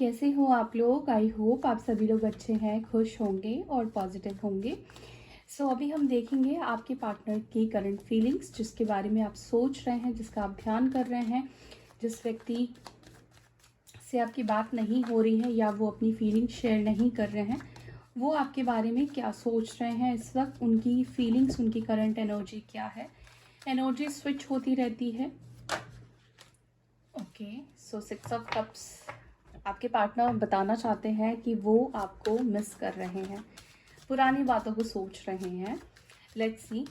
कैसे हो आप लोग? आई होप आप सभी लोग अच्छे हैं, खुश होंगे और पॉजिटिव होंगे। अभी हम देखेंगे आपके पार्टनर की करंट फीलिंग्स, जिसके बारे में आप सोच रहे हैं, जिसका आप ध्यान कर रहे हैं, जिस व्यक्ति से आपकी बात नहीं हो रही है या वो अपनी फीलिंग शेयर नहीं कर रहे हैं, वो आपके बारे में क्या सोच रहे हैं इस वक्त, उनकी फीलिंग्स, उनकी करंट एनर्जी क्या है। एनर्जी स्विच होती रहती है। ओके, सो 6 ऑफ कप्स, आपके पार्टनर बताना चाहते हैं कि वो आपको मिस कर रहे हैं, पुरानी बातों को सोच रहे हैं। लेट्स सी,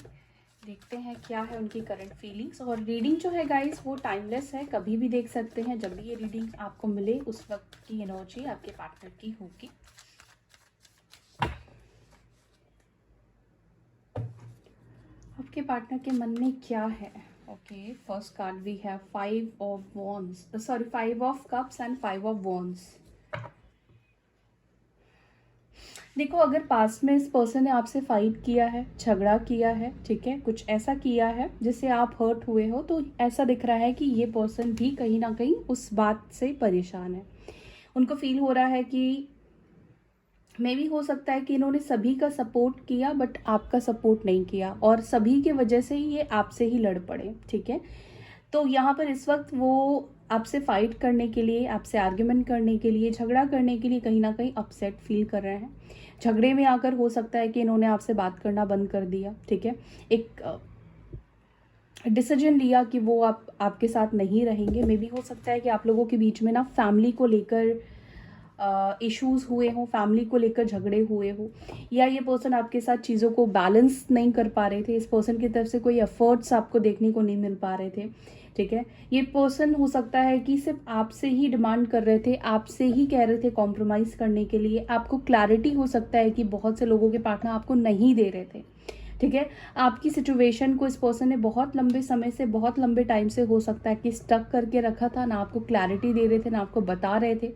देखते हैं क्या है उनकी करंट फीलिंग्स। और रीडिंग जो है गाइस वो टाइमलेस है, कभी भी देख सकते हैं। जब भी ये रीडिंग आपको मिले उस वक्त की एनर्जी आपके पार्टनर की होगी। आपके पार्टनर के मन में क्या है? Okay, first card we have 5 of cups and 5 of wands. देखो, अगर पास्ट में इस पर्सन ने आपसे फाइट किया है, झगड़ा किया है, ठीक है, कुछ ऐसा किया है जिससे आप हर्ट हुए हो, तो ऐसा दिख रहा है कि ये पर्सन भी कहीं ना कहीं उस बात से परेशान है। उनको फील हो रहा है कि मे भी हो सकता है कि इन्होंने सभी का सपोर्ट किया बट आपका सपोर्ट नहीं किया, और सभी के वजह से ही ये आपसे ही लड़ पड़े, ठीक है। तो यहाँ पर इस वक्त वो आपसे फाइट करने के लिए, आपसे आर्ग्यूमेंट करने के लिए, झगड़ा करने के लिए कहीं ना कहीं अपसेट फील कर रहे हैं। झगड़े में आकर हो सकता है कि इन्होंने आपसे बात करना बंद कर दिया, ठीक है। एक डिसीजन लिया कि वो आपके साथ नहीं रहेंगे। मे भी हो सकता है कि आप लोगों के बीच में ना फैमिली को लेकर इश्यूज हुए हों, फैमिली को लेकर झगड़े हुए हो, या ये पर्सन आपके साथ चीज़ों को बैलेंस नहीं कर पा रहे थे। इस पर्सन की तरफ से कोई एफर्ट्स आपको देखने को नहीं मिल पा रहे थे, ठीक है। ये पर्सन हो सकता है कि सिर्फ आपसे ही डिमांड कर रहे थे, आपसे ही कह रहे थे कॉम्प्रोमाइज़ करने के लिए। आपको क्लैरिटी हो सकता है कि बहुत से लोगों के पार्टनर आपको नहीं दे रहे थे, ठीक है। आपकी सिचुएशन को इस पर्सन ने बहुत लंबे समय से, बहुत लंबे टाइम से हो सकता है कि स्टक करके रखा था, ना आपको क्लैरिटी दे रहे थे, ना आपको बता रहे थे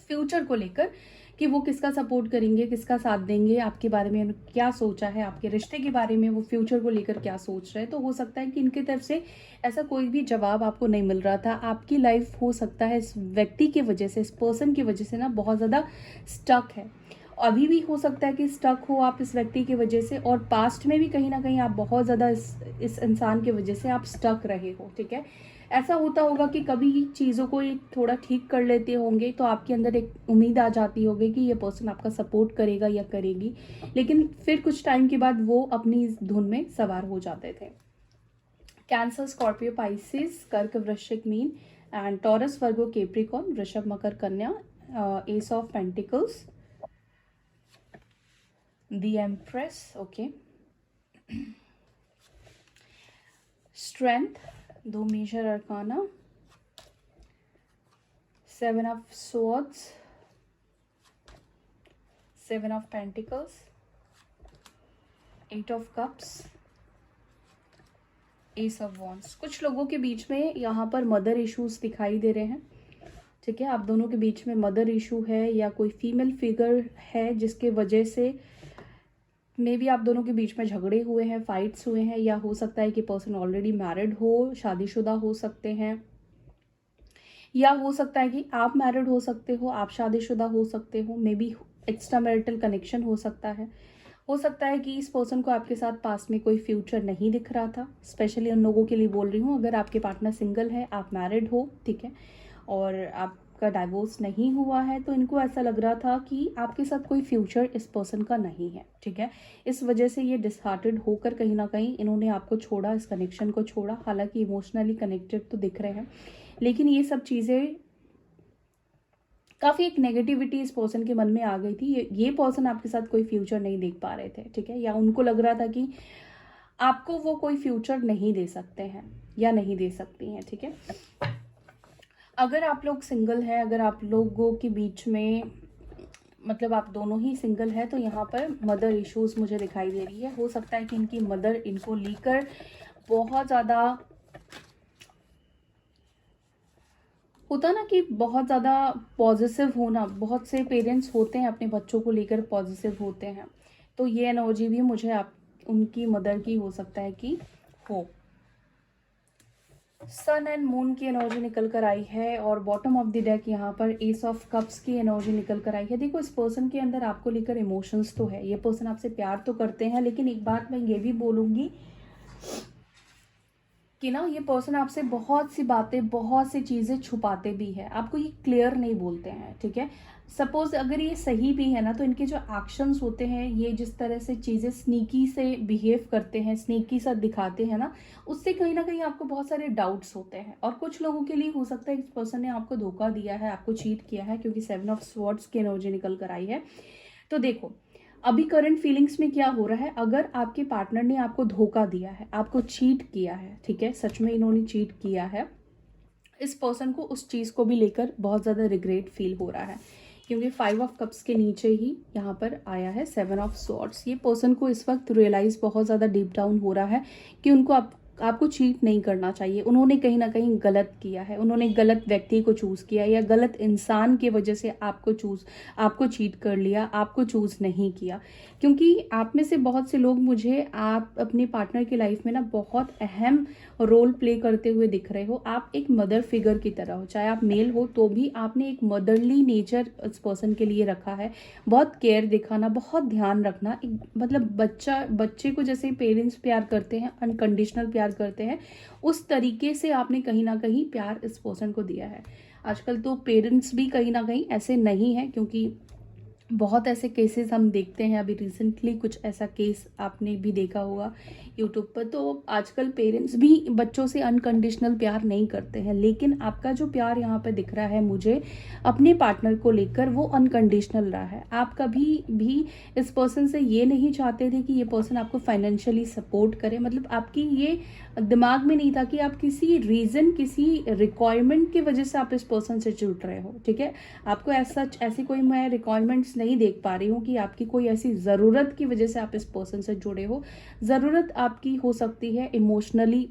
फ्यूचर को लेकर कि वो किसका सपोर्ट करेंगे, किसका साथ देंगे, आपके बारे में क्या सोचा है, आपके रिश्ते के बारे में वो फ्यूचर को लेकर क्या सोच रहे हैं। तो हो सकता है कि इनकी तरफ से ऐसा कोई भी जवाब आपको नहीं मिल रहा था। आपकी लाइफ हो सकता है इस व्यक्ति की वजह से, इस पर्सन की वजह से ना बहुत ज़्यादा स्टक है। अभी भी हो सकता है कि स्टक हो आप इस व्यक्ति की वजह से, और पास्ट में भी कहीं ना कहीं आप बहुत ज़्यादा इस इंसान की वजह से आप स्टक रहे हो, ठीक है। ऐसा होता होगा कि कभी चीज़ों को थोड़ा ठीक कर लेते होंगे तो आपके अंदर एक उम्मीद आ जाती होगी कि ये पर्सन आपका सपोर्ट करेगा या करेगी, लेकिन फिर कुछ टाइम के बाद वो अपनी इस धुन में सवार हो जाते थे। कैंसर, स्कॉर्पियो, पाइसिस, कर्क, वृश्चिक, मीन एंड टॉरस, वर्गो, कैप्रिकॉर्न, वृषभ, मकर, कन्या, ace of pentacles, the empress, okay, strength, 2 major arcana, 7 of swords, 7 of pentacles, 8 of cups, ace of wands. कुछ लोगों के बीच में यहाँ पर मदर इश्यूज दिखाई दे रहे हैं, ठीक है। आप दोनों के बीच में मदर इशू है या कोई फीमेल फिगर है जिसके वजह से मे बी आप दोनों के बीच में झगड़े हुए हैं, फाइट्स हुए हैं, या हो सकता है कि पर्सन ऑलरेडी मैरिड हो, शादीशुदा हो सकते हैं, या हो सकता है कि आप मैरिड हो सकते हो, आप शादीशुदा हो सकते हो। May be extra marital connection हो सकता है। हो सकता है कि इस पर्सन को आपके साथ पास में कोई फ्यूचर नहीं दिख रहा था। स्पेशली उन लोगों के लिए बोल रही हूँ, अगर आपके पार्टनर सिंगल है, आप मैरिड हो, ठीक है, और आपका डाइवोर्स नहीं हुआ है, तो इनको ऐसा लग रहा था कि आपके साथ कोई फ्यूचर इस पर्सन का नहीं है, ठीक है। इस वजह से ये डिसहार्टेड होकर कहीं ना कहीं इन्होंने आपको छोड़ा, इस कनेक्शन को छोड़ा। हालांकि इमोशनली कनेक्टेड तो दिख रहे हैं, लेकिन ये सब चीज़ें काफ़ी एक नेगेटिविटी इस पर्सन के मन में आ गई थी। ये पर्सन आपके साथ कोई फ्यूचर नहीं देख पा रहे थे, ठीक है, या उनको लग रहा था कि आपको वो कोई फ्यूचर नहीं दे सकते हैं या नहीं दे सकती हैं, ठीक है। अगर आप लोग सिंगल हैं, अगर आप लोगों के बीच में मतलब आप दोनों ही सिंगल है, तो यहाँ पर मदर इश्यूज मुझे दिखाई दे रही है। हो सकता है कि इनकी मदर इनको लेकर बहुत ज़्यादा, होता ना कि बहुत ज़्यादा पॉजिटिव होना, बहुत से पेरेंट्स होते हैं अपने बच्चों को लेकर पॉजिटिव होते हैं, तो ये एनर्जी भी मुझे आप उनकी मदर की हो सकता है कि हो। सन एंड मून की एनर्जी निकल कर आई है और बॉटम ऑफ द डेक यहाँ पर एस ऑफ कप्स की एनर्जी निकल कर आई है। देखो, इस पर्सन के अंदर आपको लेकर इमोशंस तो है, ये पर्सन आपसे प्यार तो करते हैं, लेकिन एक बात मैं ये भी बोलूँगी कि ना ये पर्सन आपसे बहुत सी बातें, बहुत सी चीज़ें छुपाते भी है, आपको ये क्लियर नहीं बोलते हैं, ठीक है। सपोज अगर ये सही भी है ना, तो इनके जो एक्शंस होते हैं, ये जिस तरह से चीज़ें स्नीकी से बिहेव करते हैं, स्नीकी सा दिखाते हैं ना, उससे कहीं ना कहीं आपको बहुत सारे डाउट्स होते हैं। और कुछ लोगों के लिए हो सकता है इस पर्सन ने आपको धोखा दिया है, आपको चीट किया है, क्योंकि 7 ऑफ स्वॉर्ड्स की एनर्जी निकल कर आई है। तो देखो, अभी करंट फीलिंग्स में क्या हो रहा है, अगर आपके पार्टनर ने आपको धोखा दिया है, आपको चीट किया है, ठीक है, सच में इन्होंने चीट किया है, इस पर्सन को उस चीज़ को भी लेकर बहुत ज़्यादा रिग्रेट फील हो रहा है, क्योंकि 5 ऑफ कप्स के नीचे ही यहाँ पर आया है 7 ऑफ स्वॉर्ड्स। ये पर्सन को इस वक्त रियलाइज़ बहुत ज़्यादा डीप डाउन हो रहा है कि उनको आपको चीट नहीं करना चाहिए। उन्होंने कहीं ना कहीं गलत किया है, उन्होंने गलत व्यक्ति को चूज़ किया या गलत इंसान की वजह से आपको चीट कर लिया, आपको चूज़ नहीं किया। क्योंकि आप में से बहुत से लोग मुझे आप अपने पार्टनर की लाइफ में ना बहुत अहम रोल प्ले करते हुए दिख रहे हो। आप एक मदर फिगर की तरह हो, चाहे आप मेल हो तो भी आपने एक मदरली नेचर इस पर्सन के लिए रखा है। बहुत केयर दिखाना, बहुत ध्यान रखना, एक मतलब बच्चे को जैसे पेरेंट्स प्यार करते हैं, अनकंडीशनल प्यार करते हैं, उस तरीके से आपने कहीं ना कहीं प्यार इस पर्सन को दिया है। आजकल तो पेरेंट्स भी कहीं ना कहीं ऐसे नहीं है, क्योंकि बहुत ऐसे केसेस हम देखते हैं। अभी रिसेंटली कुछ ऐसा केस आपने भी देखा होगा यूट्यूब पर। तो आजकल पेरेंट्स भी बच्चों से अनकंडीशनल प्यार नहीं करते हैं, लेकिन आपका जो प्यार यहाँ पे दिख रहा है मुझे अपने पार्टनर को लेकर, वो अनकंडीशनल रहा है। आप कभी भी इस पर्सन से ये नहीं चाहते थे कि ये पर्सन आपको फाइनेंशियली सपोर्ट करे, मतलब आपकी ये दिमाग में नहीं था कि आप किसी रीज़न, किसी रिक्वायरमेंट की वजह से आप इस पर्सन से जुड़ रहे हो, ठीक है। आपको ऐसी कोई मैं रिक्वायरमेंट्स नहीं देख पा रही हूँ कि आपकी कोई ऐसी ज़रूरत की वजह से आप इस पर्सन से जुड़े हो। ज़रूरत आपकी हो सकती है इमोशनली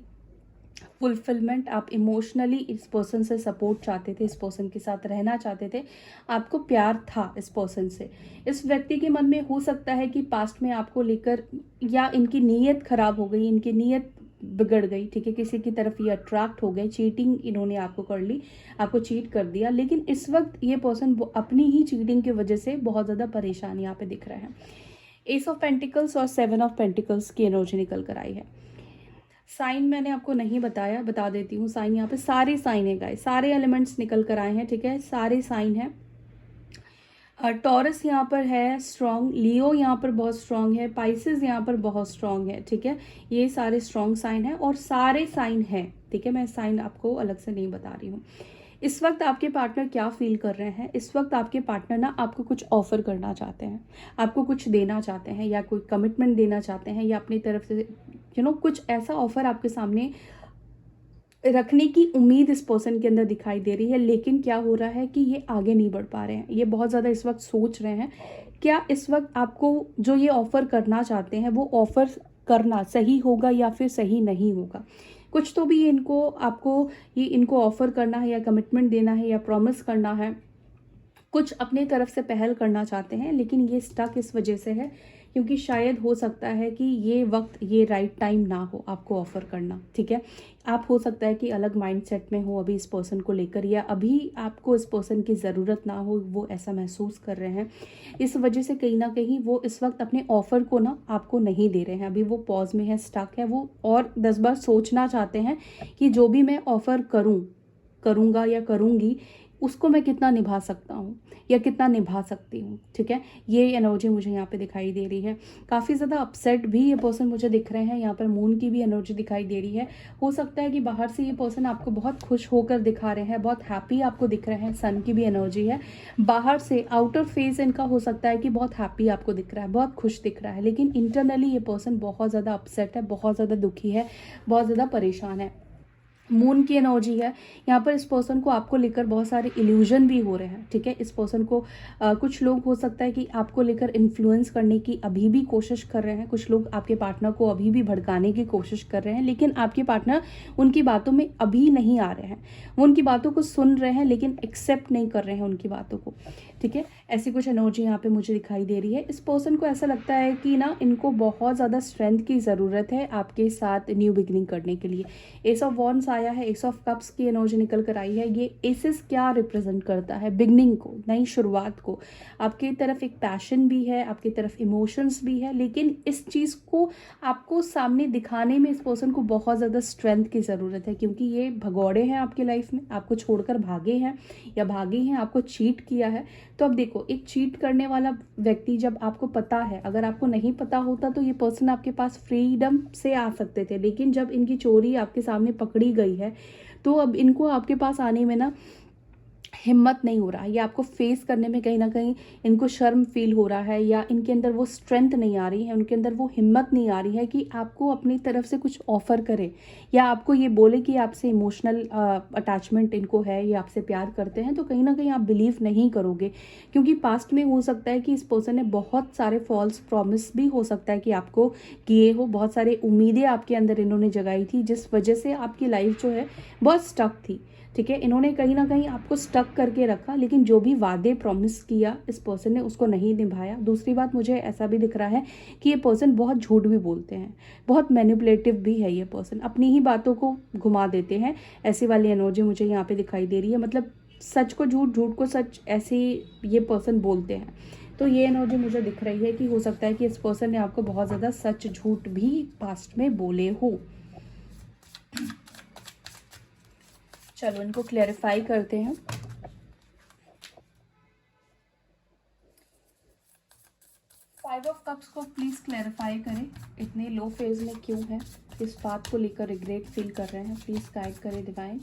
फुलफिलमेंट, आप इमोशनली इस पर्सन से सपोर्ट चाहते थे, इस पर्सन के साथ रहना चाहते थे, आपको प्यार था इस पर्सन से। इस व्यक्ति के मन में हो सकता है कि पास्ट में आपको लेकर या इनकी नीयत खराब हो गई, इनकी नीयत बिगड़ गई, ठीक है, किसी की तरफ ये अट्रैक्ट हो गए, चीटिंग इन्होंने आपको कर ली, आपको चीट कर दिया। लेकिन इस वक्त ये पर्सन अपनी ही चीटिंग की वजह से बहुत ज़्यादा परेशान यहाँ पे दिख रहे हैं। एस ऑफ पेंटिकल्स और 7 ऑफ पेंटिकल्स की एनर्जी निकल कर आई है। साइन मैंने आपको नहीं बताया, बता देती हूँ। साइन यहाँ पे सारे साइन है गाइस, सारे एलिमेंट्स निकल कर आए हैं, ठीक है, सारे साइन है। टॉरस यहाँ पर है स्ट्रॉन्ग, लियो यहाँ पर बहुत स्ट्रॉन्ग है, पाइसेस यहाँ पर बहुत स्ट्रॉन्ग है, ठीक है। ये सारे स्ट्रॉन्ग साइन है और सारे साइन है, ठीक है। मैं साइन आपको अलग से नहीं बता रही हूँ। इस वक्त आपके पार्टनर क्या फील कर रहे हैं, इस वक्त आपके पार्टनर ना आपको कुछ ऑफर करना चाहते हैं, आपको कुछ देना चाहते हैं, या कोई कमिटमेंट देना चाहते हैं, या अपनी तरफ से कुछ ऐसा ऑफर आपके सामने रखने की उम्मीद इस पर्सन के अंदर दिखाई दे रही है। लेकिन क्या हो रहा है कि ये आगे नहीं बढ़ पा रहे हैं, ये बहुत ज़्यादा इस वक्त सोच रहे हैं क्या इस वक्त आपको जो ये ऑफ़र करना चाहते हैं वो ऑफ़र करना सही होगा या फिर सही नहीं होगा। कुछ तो भी इनको ऑफ़र करना है, या कमिटमेंट देना है, या प्रॉमिस करना है, कुछ अपने तरफ से पहल करना चाहते हैं, लेकिन ये स्टक इस वजह से है क्योंकि शायद हो सकता है कि ये वक्त, ये राइट टाइम ना हो आपको ऑफ़र करना, ठीक है। आप हो सकता है कि अलग माइंडसेट में हो अभी इस पर्सन को लेकर, या अभी आपको इस पर्सन की ज़रूरत ना हो, वो ऐसा महसूस कर रहे हैं। इस वजह से कहीं ना कहीं वो इस वक्त अपने ऑफ़र को ना आपको नहीं दे रहे हैं, अभी वो पॉज में है, स्टक है वो, और 10 बार सोचना चाहते हैं कि जो भी मैं ऑफ़र करूँगा या करूँगी उसको मैं कितना निभा सकता हूँ या कितना निभा सकती हूँ, ठीक है। ये एनर्जी मुझे यहाँ पे दिखाई दे रही है। काफ़ी ज़्यादा अपसेट भी ये पर्सन मुझे दिख रहे हैं, यहाँ पर मून की भी एनर्जी दिखाई दे रही है। हो सकता है कि बाहर से ये पर्सन आपको बहुत खुश होकर दिखा रहे हैं, बहुत हैप्पी आपको दिख रहे हैं, सन की भी एनर्जी है। बाहर से आउटर फेस इनका हो सकता है कि बहुत हैप्पी आपको दिख रहा है, बहुत खुश दिख रहा है, लेकिन इंटरनली ये पर्सन बहुत ज़्यादा अपसेट है, बहुत ज़्यादा दुखी है, बहुत ज़्यादा परेशान है। मून की एनर्जी है यहाँ पर। इस पर्सन को आपको लेकर बहुत सारे इल्यूजन भी हो रहे हैं, ठीक है। इस पर्सन को कुछ लोग हो सकता है कि आपको लेकर इन्फ्लुएंस करने की अभी भी कोशिश कर रहे हैं, कुछ लोग आपके पार्टनर को अभी भी भड़काने की कोशिश कर रहे हैं, लेकिन आपके पार्टनर उनकी बातों में अभी नहीं आ रहे हैं। वो उनकी बातों को सुन रहे हैं लेकिन एक्सेप्ट नहीं कर रहे हैं उनकी बातों को, ठीक है। ऐसी कुछ एनर्जी यहाँ पे मुझे दिखाई दे रही है। इस पर्सन को ऐसा लगता है कि ना इनको बहुत ज़्यादा स्ट्रेंथ की ज़रूरत है आपके साथ न्यू बिगिनिंग करने के लिए। एस ऑफ वॉन्ड्स आया है, एस ऑफ कप्स की एनर्जी निकल कर आई है। ये एसेस क्या रिप्रेजेंट करता है? बिगनिंग को, नई शुरुआत को। आपकी तरफ एक पैशन भी है, आपकी तरफ इमोशंस भी है, लेकिन इस चीज़ को आपको सामने दिखाने में इस पर्सन को बहुत ज़्यादा स्ट्रेंथ की ज़रूरत है, क्योंकि ये भगौड़े हैं आपकी लाइफ में, आपको छोड़कर भागे हैं या भागी हैं, आपको चीट किया है। तो अब देखो, एक चीट करने वाला व्यक्ति, जब आपको पता है, अगर आपको नहीं पता होता तो ये पर्सन आपके पास फ्रीडम से आ सकते थे, लेकिन जब इनकी चोरी आपके सामने पकड़ी गई है तो अब इनको आपके पास आने में ना हिम्मत नहीं हो रहा है, या आपको फेस करने में कहीं ना कहीं इनको शर्म फील हो रहा है, या इनके अंदर वो स्ट्रेंथ नहीं आ रही है, उनके अंदर वो हिम्मत नहीं आ रही है कि आपको अपनी तरफ से कुछ ऑफर करे, या आपको ये बोले कि आपसे इमोशनल अटैचमेंट इनको है, या आपसे प्यार करते हैं। तो कहीं ना कहीं आप बिलीव नहीं करोगे, क्योंकि पास्ट में हो सकता है कि इस पर्सन ने बहुत सारे फॉल्स प्रॉमिस भी हो सकता है कि आपको किए हो, बहुत सारे उम्मीदें आपके अंदर इन्होंने जगाई थी, जिस वजह से आपकी लाइफ जो है बहुत स्टक थी। ठीक है, इन्होंने कहीं ना कहीं आपको स्टक करके रखा, लेकिन जो भी वादे प्रॉमिस किया इस पर्सन ने उसको नहीं निभाया। दूसरी बात, मुझे ऐसा भी दिख रहा है कि ये पर्सन बहुत झूठ भी बोलते हैं, बहुत मैनिपुलेटिव भी है ये पर्सन, अपनी ही बातों को घुमा देते हैं। ऐसी वाली एनर्जी मुझे यहाँ पे दिखाई दे रही है, मतलब सच को झूठ, झूठ को सच, ऐसे ये पर्सन बोलते हैं। तो ये एनर्जी मुझे दिख रही है कि हो सकता है कि इस पर्सन ने आपको बहुत ज़्यादा सच झूठ भी पास्ट में बोले हो। चलो इनको क्लैरिफाई करते हैं। फाइव ऑफ कप्स को प्लीज क्लैरिफाई करें, इतने लो फेज में क्यों है, किस बात को लेकर रिग्रेट फील कर रहे हैं, प्लीज गाइड करें डिवाइन।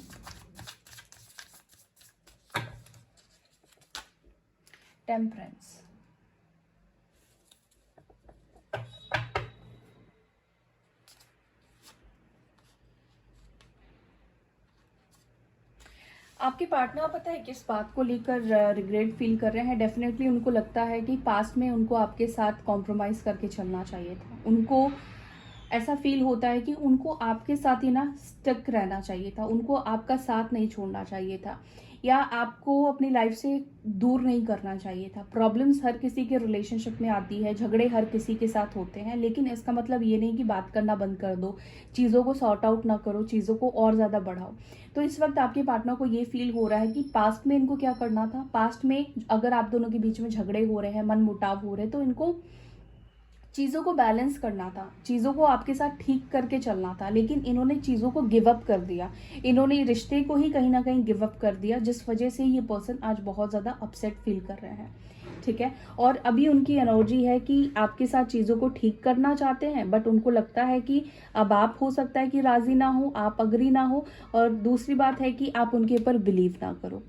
टेम्परेंस, आपके पार्टनर पता है किस बात को लेकर रिग्रेट फील कर रहे हैं? डेफिनेटली उनको लगता है कि पास्ट में उनको आपके साथ कॉम्प्रोमाइज़ करके चलना चाहिए था। उनको ऐसा फील होता है कि उनको आपके साथ ही ना स्टक रहना चाहिए था, उनको आपका साथ नहीं छोड़ना चाहिए था, या आपको अपनी लाइफ से दूर नहीं करना चाहिए था। प्रॉब्लम्स हर किसी के रिलेशनशिप में आती है, झगड़े हर किसी के साथ होते हैं, लेकिन इसका मतलब ये नहीं कि बात करना बंद कर दो, चीज़ों को सॉर्ट आउट ना करो, चीज़ों को और ज़्यादा बढ़ाओ। तो इस वक्त आपके पार्टनर को ये फील हो रहा है कि पास्ट में इनको क्या करना था, पास्ट में अगर आप दोनों के बीच में झगड़े हो रहे हैं, मन मुटाव हो रहे हैं, तो इनको चीज़ों को बैलेंस करना था, चीज़ों को आपके साथ ठीक करके चलना था, लेकिन इन्होंने चीज़ों को गिव अप कर दिया, इन्होंने रिश्ते को ही कहीं ना कहीं गिव अप कर दिया, जिस वजह से ये पर्सन आज बहुत ज़्यादा अपसेट फील कर रहे हैं। ठीक है, और अभी उनकी एनर्जी है कि आपके साथ चीज़ों को ठीक करना चाहते हैं, बट उनको लगता है कि अब आप हो सकता है कि राज़ी ना हो, आप अग्री ना हो, और दूसरी बात है कि आप उनके ऊपर बिलीव ना करो।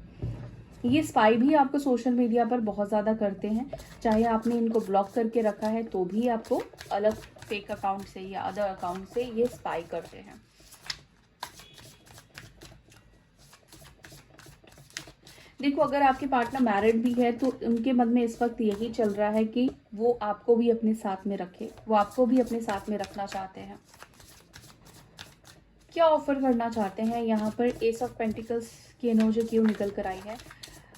ये स्पाई भी आपको सोशल मीडिया पर बहुत ज़्यादा करते हैं, चाहे आपने इनको ब्लॉक करके रखा है तो भी आपको अलग फेक अकाउंट से या अदर अकाउंट से ये स्पाई करते हैं। देखो, अगर आपके पार्टनर मैरिड भी है तो उनके मन में इस वक्त यही चल रहा है कि वो आपको भी अपने साथ में रखे, वो आपको भी अपने साथ में रखना चाहते हैं। क्या ऑफर करना चाहते हैं? यहाँ पर एस ऑफ पेंटिकल्स की एनर्जी क्यों निकल कर आई है?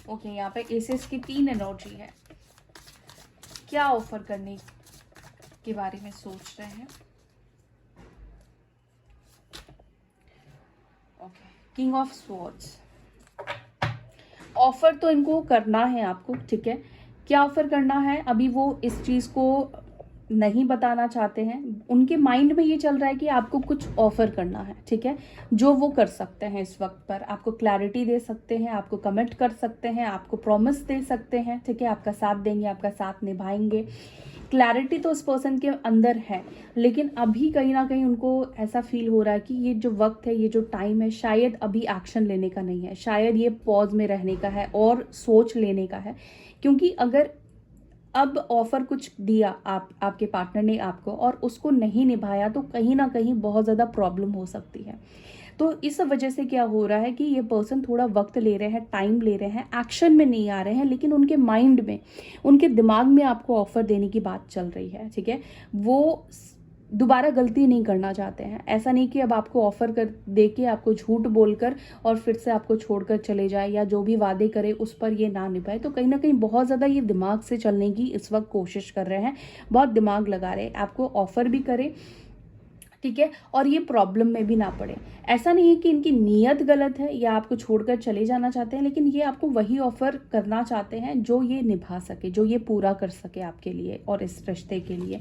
ओके, यहाँ पे एसेस की 3 एनर्जी है। क्या ऑफर करने के बारे में सोच रहे हैं? Okay, king of swords. Offer तो इनको करना है आपको, ठीक है, क्या ऑफर करना है अभी वो इस चीज को नहीं बताना चाहते हैं। उनके माइंड में ये चल रहा है कि आपको कुछ ऑफर करना है, ठीक है, जो वो कर सकते हैं इस वक्त पर। आपको क्लैरिटी दे सकते हैं, आपको कमिट कर सकते हैं, आपको प्रॉमिस दे सकते हैं, ठीक है, आपका साथ देंगे, आपका साथ निभाएंगे। क्लैरिटी तो उस पर्सन के अंदर है, लेकिन अभी कहीं ना कहीं उनको ऐसा फील हो रहा है कि ये जो वक्त है, ये जो टाइम है, शायद अभी एक्शन लेने का नहीं है, शायद ये पॉज में रहने का है और सोच लेने का है। क्योंकि अगर अब ऑफर कुछ दिया आपके पार्टनर ने आपको और उसको नहीं निभाया, तो कहीं ना कहीं बहुत ज़्यादा प्रॉब्लम हो सकती है। तो इस वजह से क्या हो रहा है कि ये पर्सन थोड़ा वक्त ले रहे हैं, टाइम ले रहे हैं, एक्शन में नहीं आ रहे हैं, लेकिन उनके माइंड में, उनके दिमाग में आपको ऑफर देने की बात चल रही है। ठीक है, वो दोबारा गलती नहीं करना चाहते हैं। ऐसा नहीं कि अब आपको ऑफर कर दे के आपको झूठ बोलकर और फिर से आपको छोड़कर चले जाए, या जो भी वादे करे उस पर ये ना निभाए। तो कहीं ना कहीं बहुत ज़्यादा ये दिमाग से चलने की इस वक्त कोशिश कर रहे हैं, बहुत दिमाग लगा रहे हैं। आपको ऑफर भी करे, ठीक है, और ये प्रॉब्लम में भी ना पड़े। ऐसा नहीं है कि इनकी नीयत गलत है या आपको छोड़कर चले जाना चाहते हैं, लेकिन ये आपको वही ऑफर करना चाहते हैं जो ये निभा सके, जो ये पूरा कर सके आपके लिए और इस रिश्ते के लिए।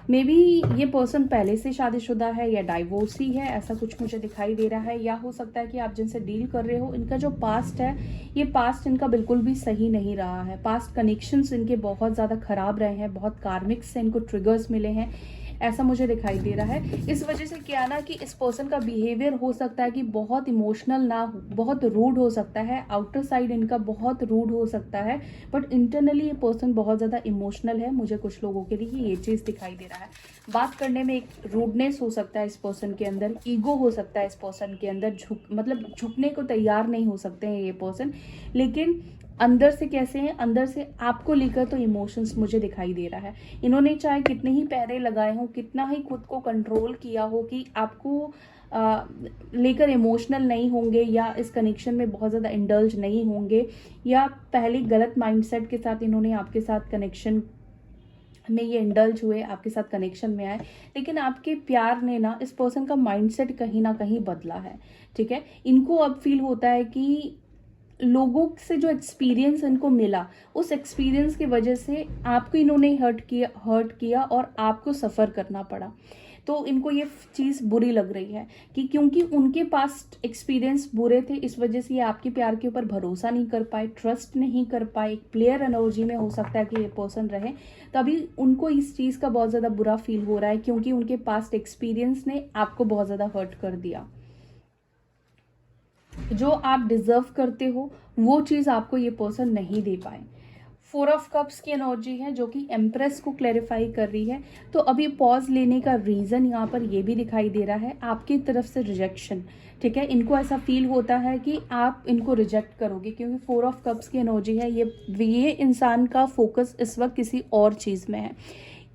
मे बी ये पर्सन पहले से शादीशुदा है या डाइवोर्सी है, ऐसा कुछ मुझे दिखाई दे रहा है। या हो सकता है कि आप जिनसे डील कर रहे हो, इनका जो पास्ट है, ये पास्ट इनका बिल्कुल भी सही नहीं रहा है। पास्ट कनेक्शंस इनके बहुत ज़्यादा खराब रहे हैं, बहुत कार्मिक से इनको ट्रिगर्स मिले हैं, ऐसा मुझे दिखाई दे रहा है। इस वजह से क्या ना कि इस पर्सन का बिहेवियर हो सकता है कि बहुत इमोशनल ना हो, बहुत रूड हो सकता है। आउटर साइड इनका बहुत रूड हो सकता है, बट इंटरनली ये पर्सन बहुत ज़्यादा इमोशनल है। मुझे कुछ लोगों के लिए ये चीज़ दिखाई दे रहा है। बात करने में एक रूडनेस हो सकता है इस पर्सन के अंदर, ईगो हो सकता है इस पर्सन के अंदर, झुकने को तैयार नहीं हो सकते हैं ये पर्सन। लेकिन अंदर से कैसे हैं, अंदर से आपको लेकर तो इमोशंस मुझे दिखाई दे रहा है। इन्होंने चाहे कितने ही पहरे लगाए हों, कितना ही खुद को कंट्रोल किया हो कि आपको लेकर इमोशनल नहीं होंगे या इस कनेक्शन में बहुत ज़्यादा इंडल्ज नहीं होंगे, या पहले गलत माइंडसेट के साथ इन्होंने आपके साथ कनेक्शन में ये इंडल्ज हुए, आपके साथ कनेक्शन में आए। लेकिन आपके प्यार ने ना इस पर्सन का माइंडसेट कहीं ना कहीं बदला है। ठीक है, इनको अब फील होता है कि लोगों से जो एक्सपीरियंस इनको मिला, उस एक्सपीरियंस की वजह से आपको इन्होंने हर्ट किया और आपको सफ़र करना पड़ा। तो इनको ये चीज़ बुरी लग रही है कि क्योंकि उनके पास एक्सपीरियंस बुरे थे, इस वजह से ये आपके प्यार के ऊपर भरोसा नहीं कर पाए, ट्रस्ट नहीं कर पाए। एक प्लेयर एनर्जी में हो सकता है कि ये पर्सन रहे, तभी उनको इस चीज़ का बहुत ज़्यादा बुरा फील हो रहा है, क्योंकि उनके पास्ट एक्सपीरियंस ने आपको बहुत ज़्यादा हर्ट कर दिया। जो आप डिजर्व करते हो वो चीज़ आपको ये पर्सन नहीं दे पाए। 4 ऑफ कप्स की एनर्जी है जो कि एम्प्रेस को क्लैरिफाई कर रही है। तो अभी पॉज लेने का रीज़न यहाँ पर ये भी दिखाई दे रहा है, आपकी तरफ से रिजेक्शन। ठीक है, इनको ऐसा फील होता है कि आप इनको रिजेक्ट करोगे, क्योंकि 4 ऑफ कप्स की एनर्जी है। ये इंसान का फोकस इस वक्त किसी और चीज़ में है।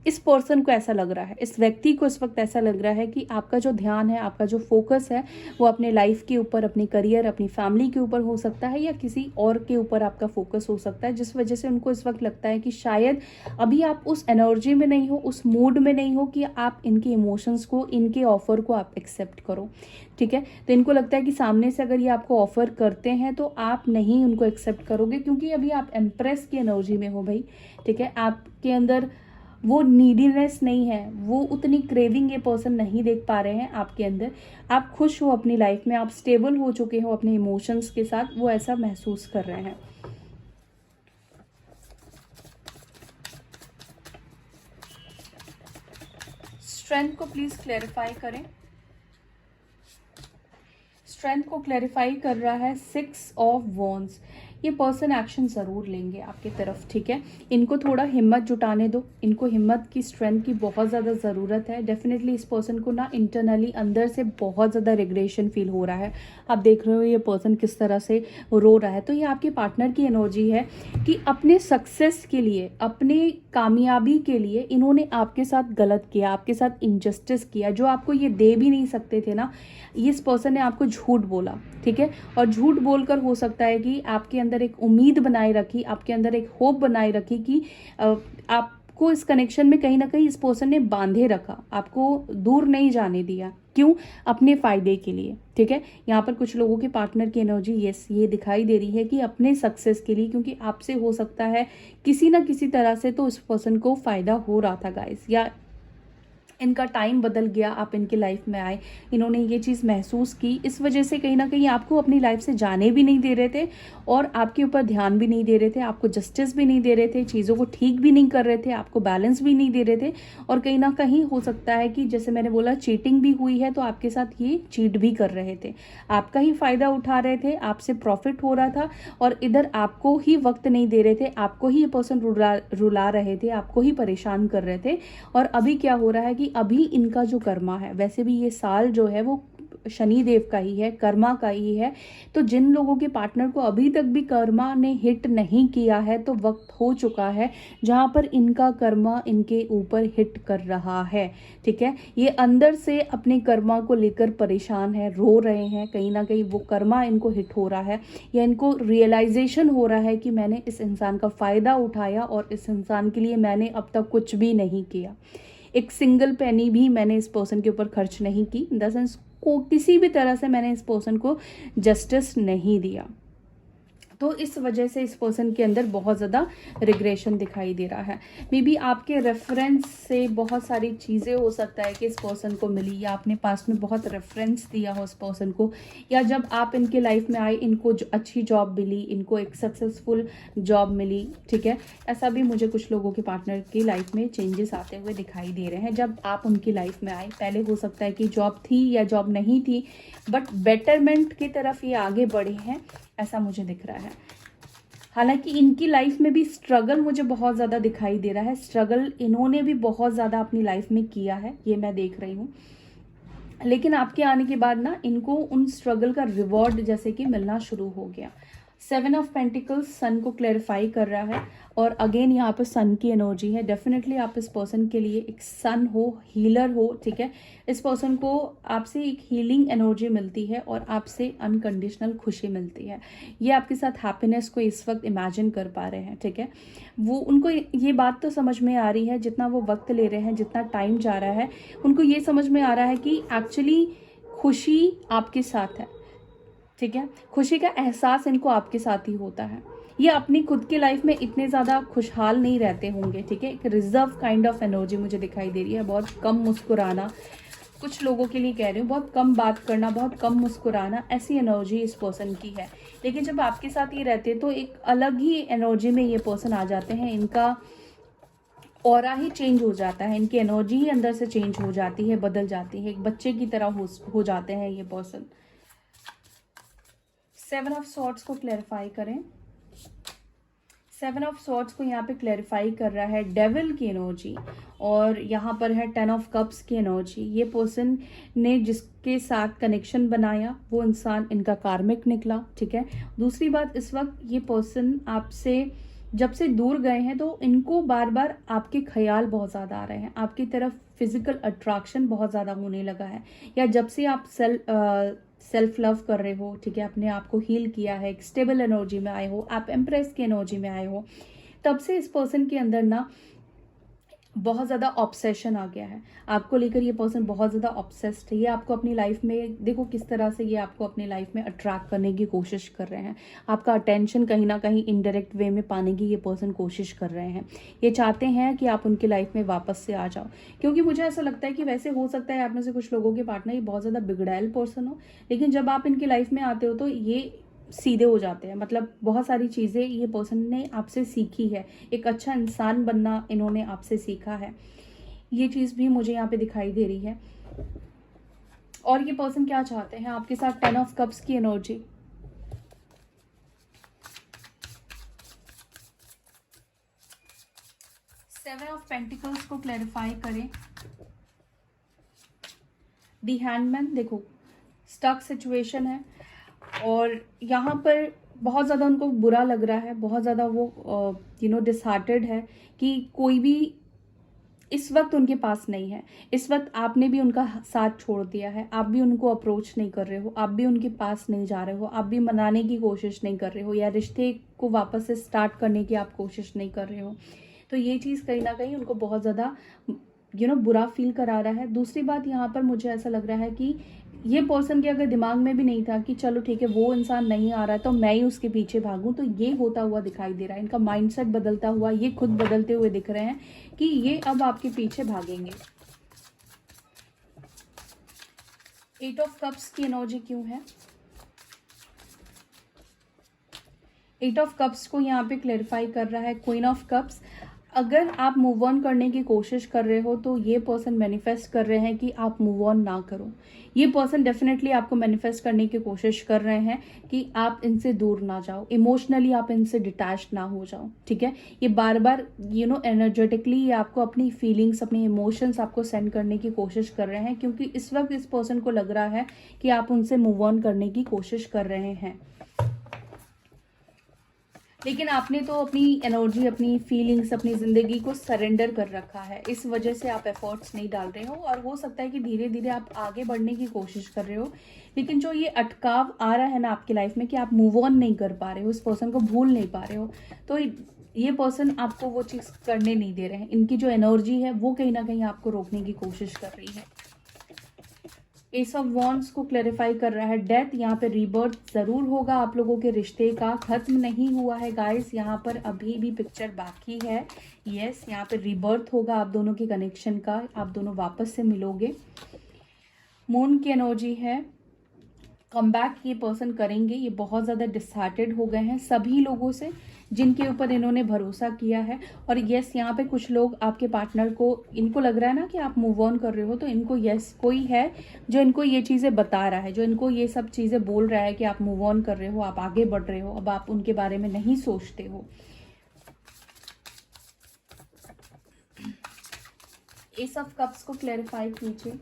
इस पर्सन को ऐसा लग रहा है, इस व्यक्ति को इस वक्त ऐसा लग रहा है कि आपका जो ध्यान है, आपका जो फोकस है, वो अपने लाइफ के ऊपर, अपने करियर, अपनी फैमिली के ऊपर हो सकता है, या किसी और के ऊपर आपका फोकस हो सकता है, जिस वजह से उनको इस वक्त लगता है कि शायद अभी आप उस एनर्जी में नहीं हो, उस मूड में नहीं हो कि आप इनके इमोशंस को, इनके ऑफर को आप एक्सेप्ट करो। ठीक है, तो इनको लगता है कि सामने से अगर ये आपको ऑफर करते हैं तो आप नहीं उनको एक्सेप्ट करोगे, क्योंकि अभी आप एम्प्रेस की एनर्जी में हो भाई। ठीक है, आपके अंदर वो नीडीनेस नहीं है, वो उतनी क्रेविंग ये पर्सन नहीं देख पा रहे हैं आपके अंदर। आप खुश हो अपनी लाइफ में, आप स्टेबल हो चुके हो अपने इमोशंस के साथ, वो ऐसा महसूस कर रहे हैं। स्ट्रेंथ को प्लीज क्लैरिफाई करें। स्ट्रेंथ को क्लैरिफाई कर रहा है 6 ऑफ वॉन्ड्स। ये पर्सन एक्शन ज़रूर लेंगे आपकी तरफ। ठीक है, इनको थोड़ा हिम्मत जुटाने दो, इनको हिम्मत की, स्ट्रेंथ की बहुत ज़्यादा ज़रूरत है। डेफिनेटली इस पर्सन को ना इंटरनली अंदर से बहुत ज़्यादा रिग्रेशन फील हो रहा है। आप देख रहे हो ये पर्सन किस तरह से रो रहा है। तो ये आपके पार्टनर की एनर्जी है कि अपने सक्सेस के लिए, अपने कामयाबी के लिए इन्होंने आपके साथ गलत किया, आपके साथ इनजस्टिस किया, जो आपको ये दे भी नहीं सकते थे ना। इस पर्सन ने आपको झूठ बोला। ठीक है, और झूठ बोलकर हो सकता है कि आपके अंदर एक उम्मीद बनाए रखी, आपके अंदर एक होप बनाए रखी कि आपको इस कनेक्शन में कहीं ना कहीं इस पर्सन ने बांधे रखा, आपको दूर नहीं जाने दिया। क्यों? अपने फायदे के लिए। ठीक है, यहाँ पर कुछ लोगों के पार्टनर की एनर्जी ये दिखाई दे रही है कि अपने सक्सेस के लिए, क्योंकि आपसे हो सकता है किसी ना किसी तरह से तो इस पर्सन को फायदा हो रहा था गाइस, या इनका टाइम बदल गया, आप इनके लाइफ में आए, इन्होंने ये चीज़ महसूस की, इस वजह से कहीं ना कहीं आपको अपनी लाइफ से जाने भी नहीं दे रहे थे और आपके ऊपर ध्यान भी नहीं दे रहे थे, आपको जस्टिस भी नहीं दे रहे थे, चीज़ों को ठीक भी नहीं कर रहे थे, आपको बैलेंस भी नहीं दे रहे थे। और कहीं ना कहीं हो सकता है कि जैसे मैंने बोला चीटिंग भी हुई है, तो आपके साथ ये चीट भी कर रहे थे, आपका ही फ़ायदा उठा रहे थे, आपसे प्रॉफिट हो रहा था और इधर आपको ही वक्त नहीं दे रहे थे, आपको ही ये पर्सन रुला रहे थे, आपको ही परेशान कर रहे थे। और अभी क्या हो रहा है कि अभी इनका जो कर्मा है, वैसे भी ये साल जो है वो शनि देव का ही है, कर्मा का ही है। तो जिन लोगों के पार्टनर को अभी तक भी कर्मा ने हिट नहीं किया है, तो वक्त हो चुका है जहां पर इनका कर्मा इनके ऊपर हिट कर रहा है। ठीक है, ये अंदर से अपने कर्मा को लेकर परेशान है, रो रहे हैं, कहीं ना कहीं वो कर्मा इनको हिट हो रहा है, या इनको रियलाइजेशन हो रहा है कि मैंने इस इंसान का फ़ायदा उठाया और इस इंसान के लिए मैंने अब तक कुछ भी नहीं किया। एक सिंगल पेनी भी मैंने इस पर्सन के ऊपर खर्च नहीं की, इन द सेंस को किसी भी तरह से मैंने इस पर्सन को जस्टिस नहीं दिया। तो इस वजह से इस पर्सन के अंदर बहुत ज़्यादा रिग्रेशन दिखाई दे रहा है। मे बी आपके रेफरेंस से बहुत सारी चीज़ें हो सकता है कि इस पर्सन को मिली, या आपने पास्ट में बहुत रेफरेंस दिया हो इस पर्सन को, या जब आप इनके लाइफ में आए इनको अच्छी जॉब मिली, इनको एक सक्सेसफुल जॉब मिली, ठीक है। ऐसा भी मुझे कुछ लोगों के पार्टनर की लाइफ में चेंजेस आते हुए दिखाई दे रहे हैं जब आप उनकी लाइफ में आए। पहले हो सकता है कि जॉब थी या जॉब नहीं थी, बट बेटरमेंट की तरफ ये आगे बढ़े हैं, ऐसा मुझे दिख रहा है। हालांकि इनकी लाइफ में भी स्ट्रगल मुझे बहुत ज़्यादा दिखाई दे रहा है, स्ट्रगल इन्होंने भी बहुत ज़्यादा अपनी लाइफ में किया है, ये मैं देख रही हूँ। लेकिन आपके आने के बाद ना इनको उन स्ट्रगल का रिवॉर्ड जैसे कि मिलना शुरू हो गया। 7 ऑफ पेंटिकल्स सन को क्लैरिफाई कर रहा है, और अगेन यहाँ पर सन की एनर्जी है। डेफिनेटली आप इस पर्सन के लिए एक सन हो, हीलर हो, ठीक है। इस पर्सन को आपसे एक हीलिंग एनर्जी मिलती है और आपसे अनकंडीशनल खुशी मिलती है। ये आपके साथ हैप्पीनेस को इस वक्त इमेजिन कर पा रहे हैं, ठीक है। वो उनको ये बात तो समझ में आ रही है, जितना वो वक्त ले रहे हैं, जितना टाइम जा रहा है, उनको ये समझ में आ रहा है कि एक्चुअली खुशी आपके साथ है, ठीक है। खुशी का एहसास इनको आपके साथ ही होता है। ये अपनी खुद की लाइफ में इतने ज़्यादा खुशहाल नहीं रहते होंगे, ठीक है। एक रिजर्व काइंड ऑफ एनर्जी मुझे दिखाई दे रही है, बहुत कम मुस्कुराना, कुछ लोगों के लिए कह रही हूँ, बहुत कम बात करना, बहुत कम मुस्कुराना, ऐसी एनर्जी इस पर्सन की है। लेकिन जब आपके साथ ये रहते तो एक अलग ही एनर्जी में ये पर्सन आ जाते हैं, इनका ऑरा ही चेंज हो जाता है, इनकी एनर्जी ही अंदर से चेंज हो जाती है, बदल जाती है, एक बच्चे की तरह हो जाते हैं ये पर्सन। 7 ऑफ सॉर्ड्स को क्लैरिफाई करें। 7 ऑफ सॉर्ड्स को यहाँ पे क्लैरिफाई कर रहा है डेविल की एनर्जी, और यहाँ पर है 10 ऑफ कप्स की एनर्जी। ये पर्सन ने जिसके साथ कनेक्शन बनाया वो इंसान इनका कार्मिक निकला, ठीक है। दूसरी बात, इस वक्त ये पर्सन आपसे जब से दूर गए हैं तो इनको बार बार आपके ख्याल बहुत ज़्यादा आ रहे हैं, आपकी तरफ फिजिकल अट्रैक्शन बहुत ज़्यादा होने लगा है, या जब से आप सेल्फ लव कर रहे हो, ठीक है, अपने आप को हील किया है, एक स्टेबल एनर्जी में आए हो, आप एम्प्रेस की एनर्जी में आए हो, तब से इस पर्सन के अंदर ना बहुत ज़्यादा ऑब्सेशन आ गया है आपको लेकर। ये पर्सन बहुत ज़्यादा ऑब्सेस्ड है, ये आपको अपनी लाइफ में, देखो किस तरह से ये आपको अपनी लाइफ में अट्रैक्ट करने की कोशिश कर रहे हैं, आपका अटेंशन कहीं ना कहीं इनडायरेक्ट वे में पाने की ये पर्सन कोशिश कर रहे हैं। ये चाहते हैं कि आप उनकी लाइफ में वापस से आ जाओ, क्योंकि मुझे ऐसा लगता है कि वैसे हो सकता है आप में से कुछ लोगों के पार्टनर ये बहुत ज़्यादा बिगड़ैल पर्सन हो, लेकिन जब आप इनकी लाइफ में आते हो तो ये सीधे हो जाते हैं। मतलब बहुत सारी चीज़ें ये पर्सन ने आपसे सीखी है, एक अच्छा इंसान बनना इन्होंने आपसे सीखा है, ये चीज़ भी मुझे यहाँ पे दिखाई दे रही है। और ये पर्सन क्या चाहते हैं आपके साथ, 10 ऑफ कप्स की एनर्जी, सेवन ऑफ पेंटिकल्स को क्लैरिफाई करें। दी हैंडमैन, देखो स्टक सिचुएशन है, और यहाँ पर बहुत ज़्यादा उनको बुरा लग रहा है, बहुत ज़्यादा वो डिसहार्टेड है कि कोई भी इस वक्त उनके पास नहीं है। इस वक्त आपने भी उनका साथ छोड़ दिया है, आप भी उनको अप्रोच नहीं कर रहे हो, आप भी उनके पास नहीं जा रहे हो, आप भी मनाने की कोशिश नहीं कर रहे हो, या रिश्ते को वापस से स्टार्ट करने की आप कोशिश नहीं कर रहे हो। तो ये चीज़ कहीं ना कहीं उनको बहुत ज़्यादा बुरा फील करा रहा है। दूसरी बात, यहाँ पर मुझे ऐसा लग रहा है कि ये पर्सन के अगर दिमाग में भी नहीं था कि चलो ठीक है वो इंसान नहीं आ रहा है तो मैं ही उसके पीछे भागूं, तो ये होता हुआ दिखाई दे रहा है। इनका माइंडसेट बदलता हुआ, ये खुद बदलते हुए दिख रहे हैं कि ये अब आपके पीछे भागेंगे। 8 ऑफ कप्स की एनर्जी क्यों है? 8 ऑफ कप्स को यहाँ पे क्लैरिफाई कर रहा है क्वीन ऑफ कप्स। अगर आप मूव ऑन करने की कोशिश कर रहे हो तो ये पर्सन मैनिफेस्ट कर रहे हैं कि आप मूव ऑन ना करो। ये पर्सन डेफिनेटली आपको मैनिफेस्ट करने की कोशिश कर रहे हैं कि आप इनसे दूर ना जाओ, इमोशनली आप इनसे डिटैच ना हो जाओ, ठीक है। ये बार बार एनर्जेटिकली ये आपको अपनी फीलिंग्स, अपनी इमोशंस आपको सेंड करने की कोशिश कर रहे हैं, क्योंकि इस वक्त इस पर्सन को लग रहा है कि आप उनसे मूव ऑन करने की कोशिश कर रहे हैं, लेकिन आपने तो अपनी एनर्जी, अपनी फीलिंग्स, अपनी ज़िंदगी को सरेंडर कर रखा है। इस वजह से आप एफर्ट्स नहीं डाल रहे हो, और हो सकता है कि धीरे धीरे आप आगे बढ़ने की कोशिश कर रहे हो, लेकिन जो ये अटकाव आ रहा है ना आपकी लाइफ में कि आप मूव ऑन नहीं कर पा रहे हो, उस पर्सन को भूल नहीं पा रहे हो, तो ये पर्सन आपको वो चीज़ करने नहीं दे रहे हैं। इनकी जो एनर्जी है वो कहीं ना कहीं आपको रोकने की कोशिश कर रही है। एस ऑफ वॉन्ड्स को क्लैरिफाई कर रहा है डेथ। यहाँ पे रीबर्थ ज़रूर होगा, आप लोगों के रिश्ते का खत्म नहीं हुआ है गाइस, यहाँ पर अभी भी पिक्चर बाकी है। यस, यहाँ पे रीबर्थ होगा आप दोनों के कनेक्शन का, आप दोनों वापस से मिलोगे। मून की एनर्जी है, कम बैक ये पर्सन करेंगे। ये बहुत ज़्यादा डिसहार्टेड हो गए हैं सभी लोगों से जिनके ऊपर इन्होंने भरोसा किया है। और यस, यहाँ पे कुछ लोग आपके पार्टनर को, इनको लग रहा है ना कि आप मूव ऑन कर रहे हो, तो इनको यस कोई है जो इनको ये चीज़ें बता रहा है, जो इनको ये सब चीज़ें बोल रहा है कि आप मूव ऑन कर रहे हो, आप आगे बढ़ रहे हो, अब आप उनके बारे में नहीं सोचते हो। एस ऑफ कप्स को क्लैरिफाई कीजिए।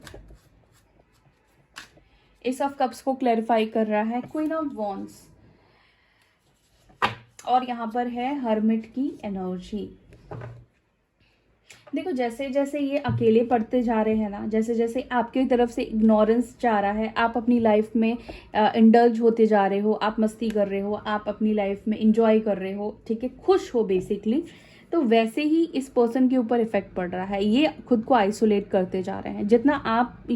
एस ऑफ कप्स को क्लैरिफाई कर रहा है क्वीन ऑफ वॉन्ड्स, और यहाँ पर है हर्मिट की एनर्जी। देखो, जैसे जैसे ये अकेले पढ़ते जा रहे हैं ना, जैसे जैसे आपकी तरफ से इग्नोरेंस जा रहा है, आप अपनी लाइफ में इंडल्ज होते जा रहे हो, आप मस्ती कर रहे हो, आप अपनी लाइफ में इंजॉय कर रहे हो, ठीक है, खुश हो बेसिकली, तो वैसे ही इस पर्सन के ऊपर इफेक्ट पड़ रहा है। ये खुद को आइसोलेट करते जा रहे हैं। जितना आप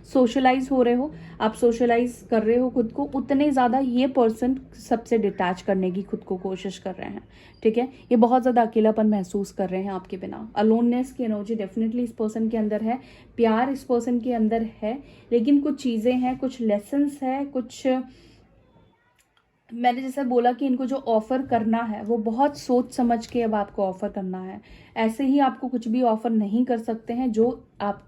सोशलाइज हो रहे हो, आप सोशलाइज कर रहे हो खुद को, उतने ज़्यादा ये पर्सन सबसे डिटैच करने की खुद को कोशिश कर रहे हैं, ठीक है। ये बहुत ज़्यादा अकेलापन महसूस कर रहे हैं आपके बिना। अलोननेस की एनर्जी डेफिनेटली इस पर्सन के अंदर है, प्यार इस पर्सन के अंदर है, लेकिन कुछ चीज़ें हैं, कुछ लेसन्स है, कुछ, मैंने जैसे बोला कि इनको जो ऑफ़र करना है वो बहुत सोच समझ के अब आपको ऑफ़र करना है। ऐसे ही आपको कुछ भी ऑफ़र नहीं कर सकते हैं जो आप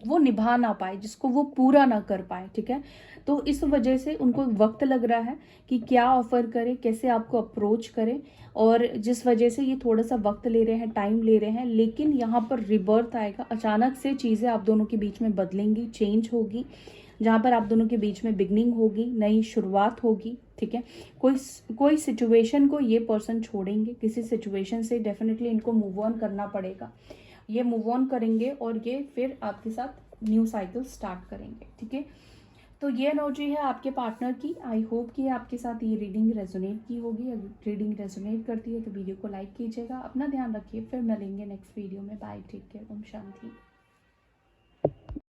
वो निभा ना पाए, जिसको वो पूरा ना कर पाए, ठीक है। तो इस वजह से उनको वक्त लग रहा है कि क्या ऑफ़र करें, कैसे आपको अप्रोच करें, और जिस वजह से ये थोड़ा सा वक्त ले रहे हैं, टाइम ले रहे हैं। लेकिन यहाँ पर रिबर्थ आएगा, अचानक से चीज़ें आप दोनों के बीच में बदलेंगी, चेंज होगी, जहाँ पर आप दोनों के बीच में बिगनिंग होगी, नई शुरुआत होगी, ठीक है। कोई सिचुएशन को ये पर्सन छोड़ेंगे, किसी सिचुएशन से डेफिनेटली इनको मूव ऑन करना पड़ेगा। ये मूव ऑन करेंगे और ये फिर आपके साथ न्यू साइकिल स्टार्ट करेंगे, ठीक है। तो ये एनर्जी है आपके पार्टनर की। आई होप कि आपके साथ ये रीडिंग रेजोनेट की होगी। अगर रीडिंग रेजोनेट करती है तो वीडियो को लाइक कीजिएगा। अपना ध्यान रखिए, फिर मिलेंगे नेक्स्ट वीडियो में। Bye, take care, Om Shanti.